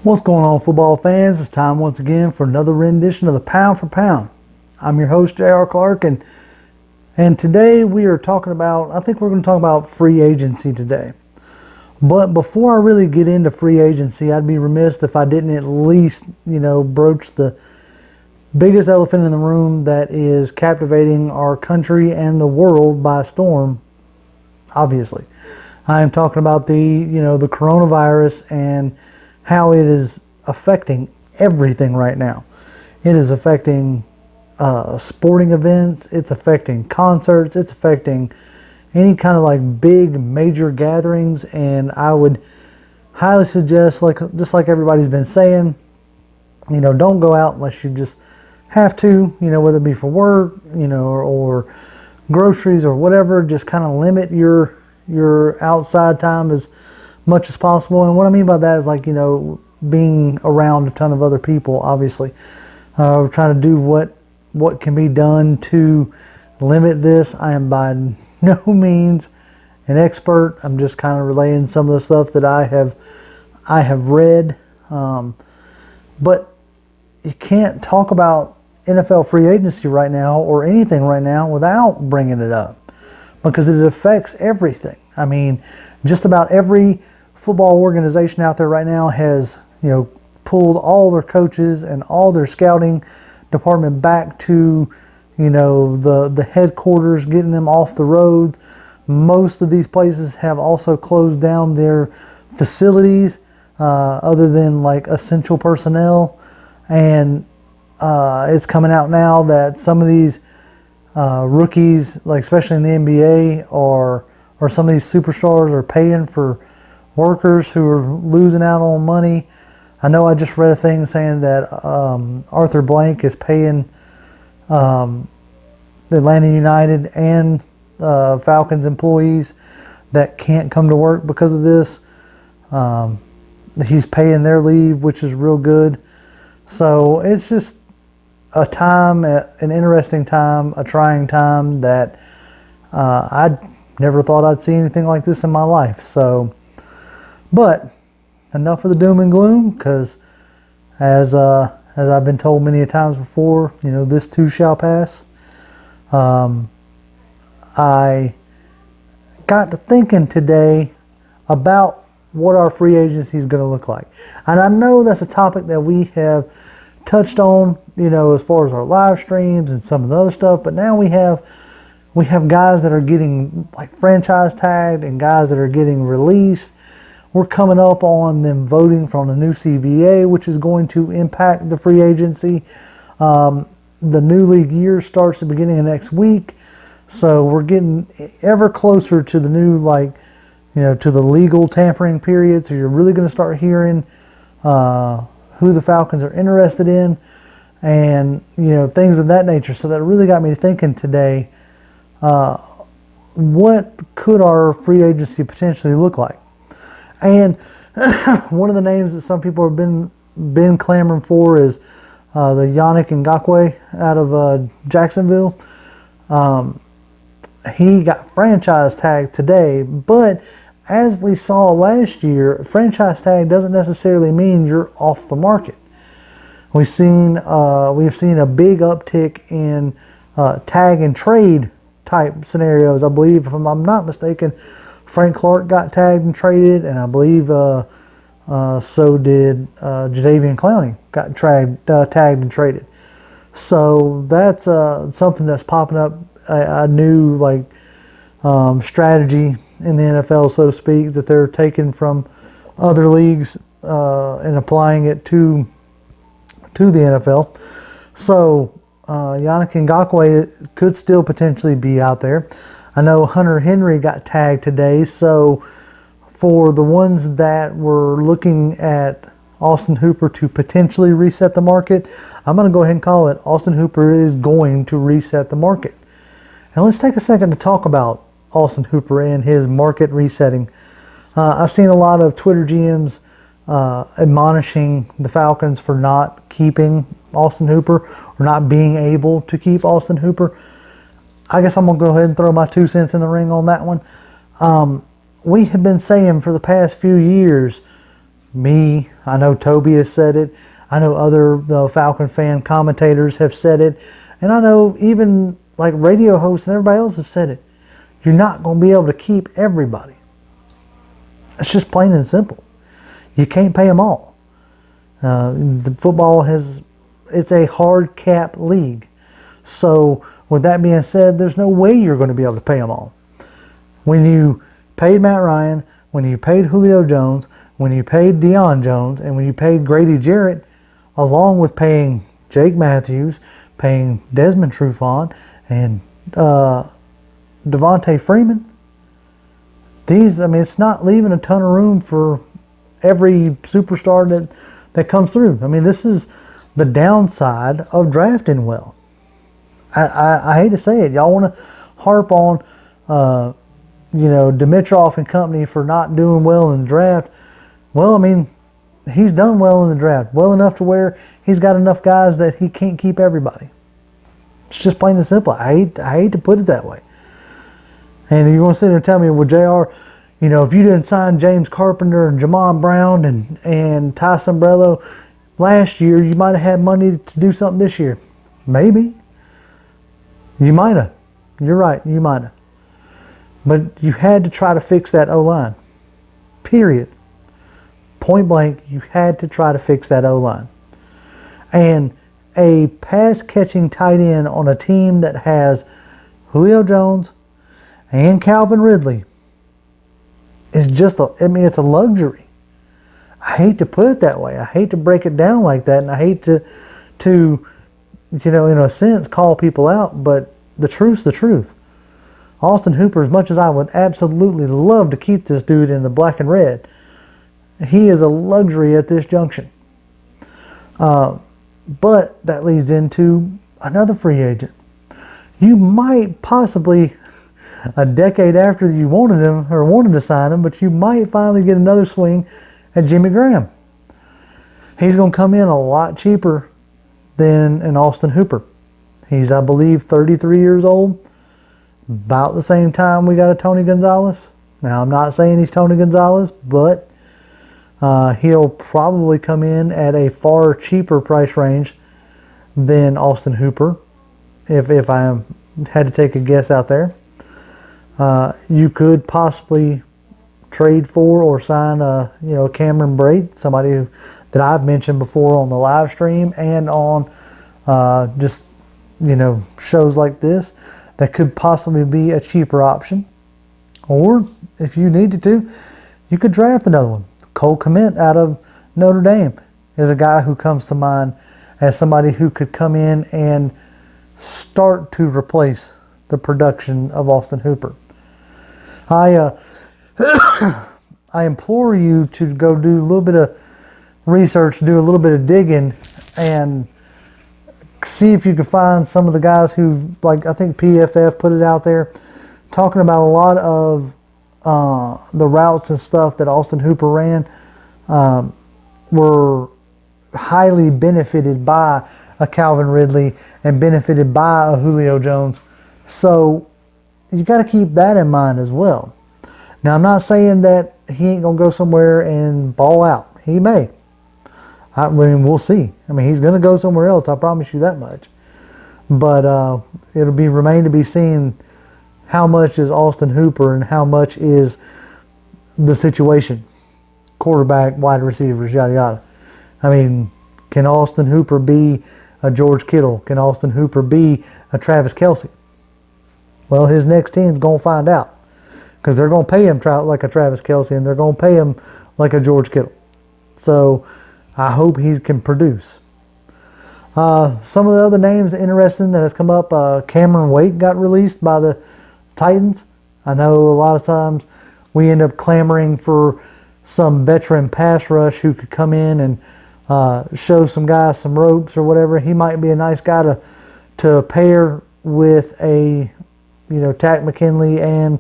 What's going on, football fans? It's time once again for another rendition of the Pound for Pound. I'm your host, J.R. Clark, and today we are talking about, I think we're going to talk about free agency today. But before I really get into free agency, I'd be remiss if I didn't at least, broach the biggest elephant in the room that is captivating our country and the world by storm, obviously. I am talking about the coronavirus and how it is affecting everything right now. It is affecting sporting events, it's affecting concerts, it's affecting any kind of like big major gatherings, and I would highly suggest, just like everybody's been saying, don't go out unless you just have to, whether it be for work, or groceries or whatever. Just kind of limit your outside time as much as possible. And what I mean by that is being around a ton of other people, obviously. We're trying to do what can be done to limit this. I am by no means an expert. I'm just kind of relaying some of the stuff that I have read. But you can't talk about NFL free agency right now or anything right now without bringing it up, because it affects everything. I mean, just about every football organization out there right now has, pulled all their coaches and all their scouting department back to, the headquarters, getting them off the roads. Most of these places have also closed down their facilities, other than like essential personnel. And it's coming out now that some of these rookies, like especially in the NBA, or some of these superstars, are paying for workers who are losing out on money. I know I just read a thing saying that Arthur Blank is paying the Atlanta United and Falcons employees that can't come to work because of this. He's paying their leave, which is real good. So it's just a time, an interesting time, a trying time that I never thought I'd see anything like this in my life. So, but enough of the doom and gloom, because as I've been told many times before, this too shall pass. I got to thinking today about what our free agency is going to look like. And I know that's a topic that we have touched on, as far as our live streams and some of the other stuff, but now we have guys that are getting like franchise tagged and guys that are getting released. We're coming up on them voting for the new CBA, which is going to impact the free agency. The new league year starts the beginning of next week. So we're getting ever closer to the new, to the legal tampering period. So you're really going to start hearing who the Falcons are interested in and, things of that nature. So that really got me thinking today, what could our free agency potentially look like? And one of the names that some people have been clamoring for is the Yannick Ngakoue out of Jacksonville. He got franchise tagged today, but as we saw last year, franchise tag doesn't necessarily mean you're off the market. We've seen a big uptick in tag and trade type scenarios. I believe, if I'm not mistaken, Frank Clark got tagged and traded, and I believe so did Jadeveon Clowney got tagged and traded. So that's something that's popping up, a new strategy in the NFL, so to speak, that they're taking from other leagues and applying it to the NFL. So Yannick Ngakoue could still potentially be out there. I know Hunter Henry got tagged today, so for the ones that were looking at Austin Hooper to potentially reset the market, I'm going to go ahead and call it. Austin Hooper is going to reset the market. Now let's take a second to talk about Austin Hooper and his market resetting. I've seen a lot of Twitter GMs admonishing the Falcons for not keeping Austin Hooper or not being able to keep Austin Hooper. I guess I'm going to go ahead and throw my 2 cents in the ring on that one. We have been saying for the past few years me. I know Toby has said it. I know other Falcon fan commentators have said it. And I know even like radio hosts and everybody else have said it. You're not going to be able to keep everybody. It's just plain and simple. You can't pay them all. The football it's a hard cap league. So with that being said, there's no way you're going to be able to pay them all. When you paid Matt Ryan, when you paid Julio Jones, when you paid Deion Jones, and when you paid Grady Jarrett, along with paying Jake Matthews, paying Desmond Trufant, and Devontae Freeman, it's not leaving a ton of room for every superstar that comes through. This is the downside of drafting well. I hate to say it. Y'all want to harp on, Dimitroff and company for not doing well in the draft. Well, he's done well in the draft. Well enough to where he's got enough guys that he can't keep everybody. It's just plain and simple. I hate to put it that way. And you're going to sit there and tell me, well, JR, if you didn't sign James Carpenter and Jamon Brown and Ty Sombrello last year, you might have had money to do something this year. Maybe. You might have. You're right. You might have. But you had to try to fix that O-line. Period. Point blank, you had to try to fix that O-line. And a pass-catching tight end on a team that has Julio Jones and Calvin Ridley is just it's a luxury. I hate to put it that way. I hate to break it down like that, and I hate to in a sense, call people out, but the truth's the truth. Austin Hooper, as much as I would absolutely love to keep this dude in the black and red, he is a luxury at this junction. But that leads into another free agent. You might possibly, a decade after you wanted him or wanted to sign him, but you might finally get another swing at Jimmy Graham. He's going to come in a lot cheaper than an Austin Hooper. He's, I believe, 33 years old. About the same time we got a Tony Gonzalez. Now, I'm not saying he's Tony Gonzalez, but he'll probably come in at a far cheaper price range than Austin Hooper, if I had to take a guess out there. You could possibly trade for or sign Cameron Brate, somebody that I've mentioned before on the live stream and on shows like this, that could possibly be a cheaper option. Or if you needed to, you could draft another one. Cole Kmet out of Notre Dame is a guy who comes to mind as somebody who could come in and start to replace the production of Austin Hooper. I implore you to go do a little bit of research, do a little bit of digging, and see if you can find some of the guys who, like I think PFF put it out there, talking about a lot of the routes and stuff that Austin Hooper ran were highly benefited by a Calvin Ridley and benefited by a Julio Jones. So you got to keep that in mind as well. Now, I'm not saying that he ain't going to go somewhere and ball out. He may. We'll see. He's going to go somewhere else. I promise you that much. But it'll remain to be seen how much is Austin Hooper and how much is the situation. Quarterback, wide receivers, yada, yada. Can Austin Hooper be a George Kittle? Can Austin Hooper be a Travis Kelce? Well, his next team's going to find out. Because they're going to pay him like a Travis Kelce, and they're going to pay him like a George Kittle. So I hope he can produce. Some of the other names interesting that has come up, Cameron Wake got released by the Titans. I know a lot of times we end up clamoring for some veteran pass rush who could come in and show some guys some ropes or whatever. He might be a nice guy to pair with a Tack McKinley and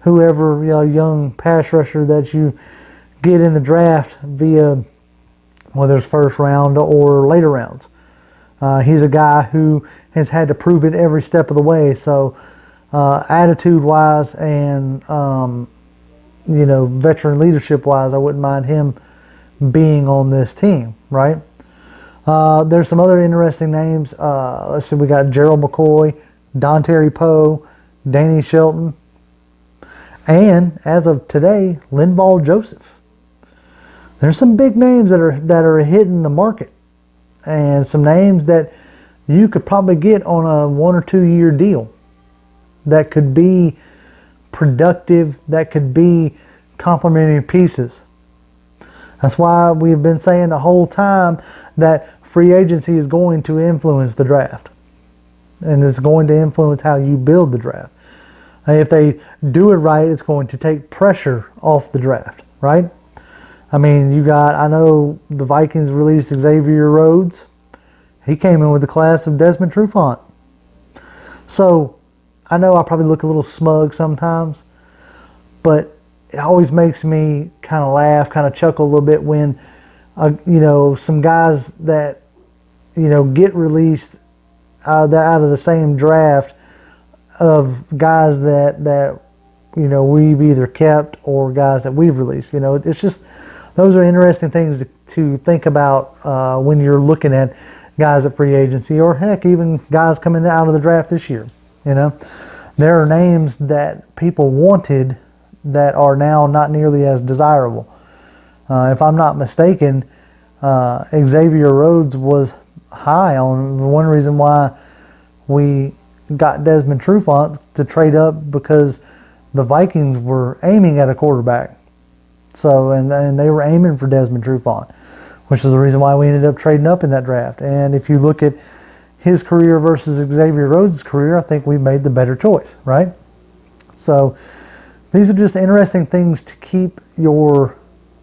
whoever young pass rusher that you get in the draft via whether it's first round or later rounds. He's a guy who has had to prove it every step of the way. So attitude-wise and veteran leadership-wise, I wouldn't mind him being on this team, right? There's some other interesting names. Let's see, we got Gerald McCoy, Dontari Poe, Danny Shelton, and as of today, Linval Joseph. There's some big names that are hitting the market, and some names that you could probably get on a 1 or 2 year deal that could be productive, that could be complementary pieces. That's why we've been saying the whole time that free agency is going to influence the draft, and it's going to influence how you build the draft. And if they do it right, it's going to take pressure off the draft, right? I mean, I know the Vikings released Xavier Rhodes. He came in with the class of Desmond Trufant. So I know I probably look a little smug sometimes, but it always makes me kind of laugh, kind of chuckle a little bit when, some guys that, get released out of the same draft of guys that we've either kept or guys that we've released. It's just, those are interesting things to think about when you're looking at guys at free agency, or heck, even guys coming out of the draft this year. There are names that people wanted that are now not nearly as desirable. If I'm not mistaken, Xavier Rhodes was high on one reason why we got Desmond Trufant to trade up, because the Vikings were aiming at a quarterback. So, and they were aiming for Desmond Trufant, which is the reason why we ended up trading up in that draft. And if you look at his career versus Xavier Rhodes' career, I think we made the better choice, right? So these are just interesting things to keep your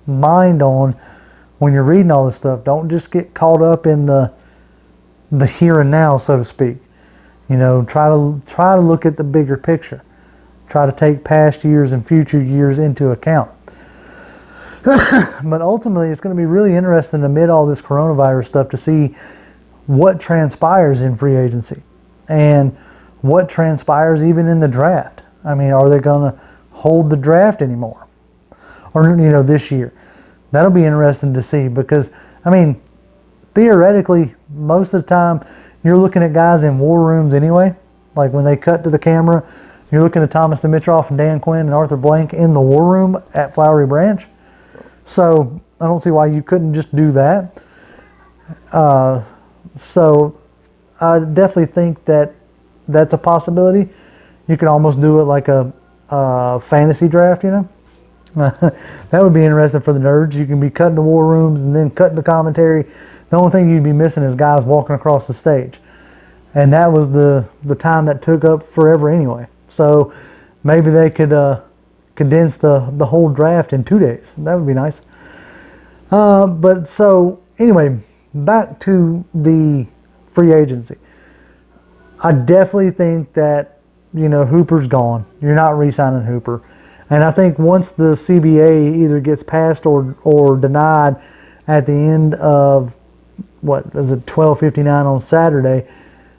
mind on when you're reading all this stuff. Don't just get caught up in the here and now, so to speak. Try to look at the bigger picture. Try to take past years and future years into account. But ultimately, it's going to be really interesting amid all this coronavirus stuff to see what transpires in free agency and what transpires even in the draft. I mean, are they going to hold the draft anymore? Or, this year? That'll be interesting to see, because, I mean, theoretically, most of the time, you're looking at guys in war rooms anyway. Like when they cut to the camera, you're looking at Thomas Dimitroff and Dan Quinn and Arthur Blank in the war room at Flowery Branch. So I don't see why you couldn't just do that. So I definitely think that that's a possibility. You could almost do it like a fantasy draft, That would be interesting for the nerds. You can be cutting the war rooms and then cutting the commentary. The only thing you'd be missing is guys walking across the stage. And that was the time that took up forever anyway. So maybe they could condense the whole draft in 2 days. That would be nice. But so anyway, back to the free agency. I definitely think that, Hooper's gone. You're not re-signing Hooper. And I think once the CBA either gets passed or denied at the end of, 12:59 on Saturday,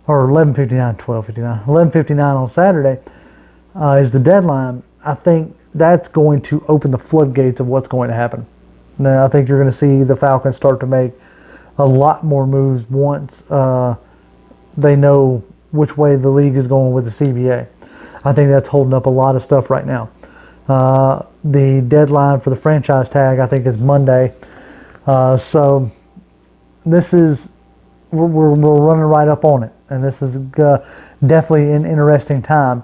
or 11:59 on Saturday is the deadline. I think that's going to open the floodgates of what's going to happen. Now, I think you're going to see the Falcons start to make a lot more moves once they know which way the league is going with the CBA. I think that's holding up a lot of stuff right now. The deadline for the franchise tag, I think, is Monday. So this is, we're running right up on it. And this is definitely an interesting time.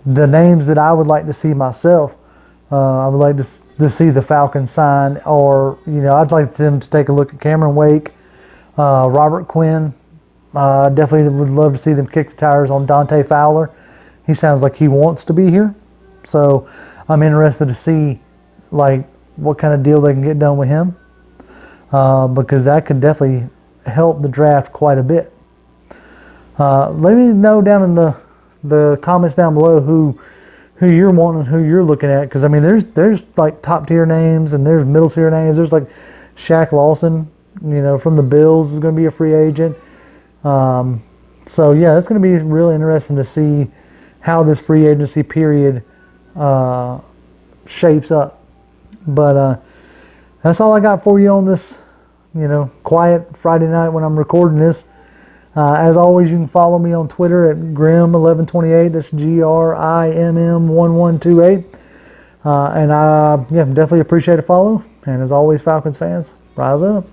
The names that I would like to see myself, I would like to see the Falcons sign, or, I'd like them to take a look at Cameron Wake, Robert Quinn. Definitely would love to see them kick the tires on Dante Fowler. He sounds like he wants to be here. So I'm interested to see what kind of deal they can get done with him, because that could definitely help the draft quite a bit. Let me know down in the comments down below who you're wanting, who you're looking at, because I mean there's like top tier names and there's middle tier names. There's like Shaq Lawson, from the Bills, is going to be a free agent. So yeah, it's going to be really interesting to see how this free agency period shapes up. But that's all I got for you on this, quiet Friday night when I'm recording this. As always, you can follow me on Twitter at Grim1128. That's GRIMM1128. And I definitely appreciate a follow. And as always, Falcons fans, rise up.